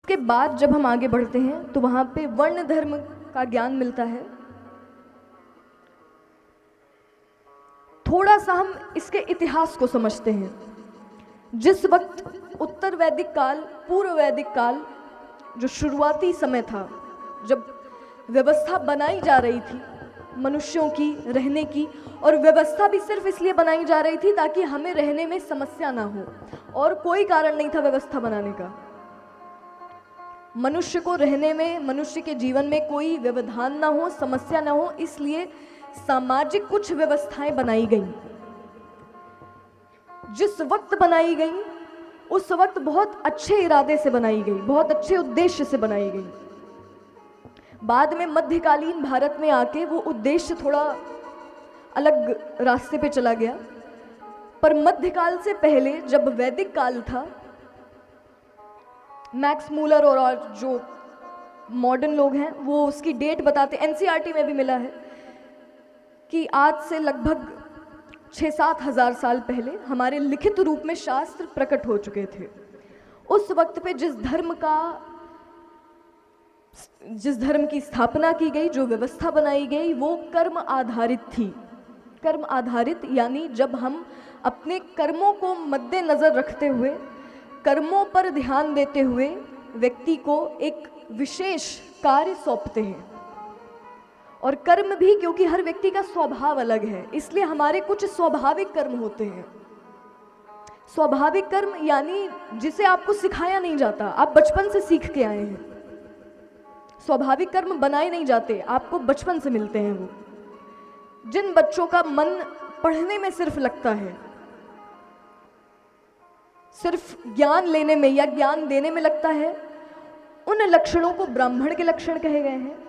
इसके बाद जब हम आगे बढ़ते हैं तो वहाँ पे वर्ण धर्म का ज्ञान मिलता है। थोड़ा सा हम इसके इतिहास को समझते हैं। जिस वक्त उत्तर वैदिक काल, पूर्व वैदिक काल, जो शुरुआती समय था, जब व्यवस्था बनाई जा रही थी मनुष्यों की रहने की, और व्यवस्था भी सिर्फ इसलिए बनाई जा रही थी ताकि हमें रहने में समस्या ना हो, और कोई कारण नहीं था व्यवस्था बनाने का। मनुष्य को रहने में, मनुष्य के जीवन में कोई व्यवधान ना हो, समस्या ना हो, इसलिए सामाजिक कुछ व्यवस्थाएं बनाई गईं। जिस वक्त बनाई गई उस वक्त बहुत अच्छे इरादे से बनाई गई, बहुत अच्छे उद्देश्य से बनाई गई। बाद में मध्यकालीन भारत में आके वो उद्देश्य थोड़ा अलग रास्ते पे चला गया, पर मध्यकाल से पहले जब वैदिक काल था, मैक्स मूलर और जो मॉडर्न लोग हैं वो उसकी डेट बताते, एनसीईआरटी में भी मिला है कि आज से लगभग 6-7 हज़ार साल पहले हमारे लिखित रूप में शास्त्र प्रकट हो चुके थे। उस वक्त पे जिस धर्म की स्थापना की गई, जो व्यवस्था बनाई गई, वो कर्म आधारित थी। कर्म आधारित यानी जब हम अपने कर्मों को मद्देनजर रखते हुए, कर्मों पर ध्यान देते हुए व्यक्ति को एक विशेष कार्य सौंपते हैं। और कर्म भी, क्योंकि हर व्यक्ति का स्वभाव अलग है, इसलिए हमारे कुछ स्वाभाविक कर्म होते हैं। स्वाभाविक कर्म यानी जिसे आपको सिखाया नहीं जाता, आप बचपन से सीख के आए हैं। स्वाभाविक कर्म बनाए नहीं जाते, आपको बचपन से मिलते हैं। वो जिन बच्चों का मन पढ़ने में सिर्फ लगता है, सिर्फ ज्ञान लेने में या ज्ञान देने में लगता है, उन लक्षणों को ब्राह्मण के लक्षण कहे गए हैं।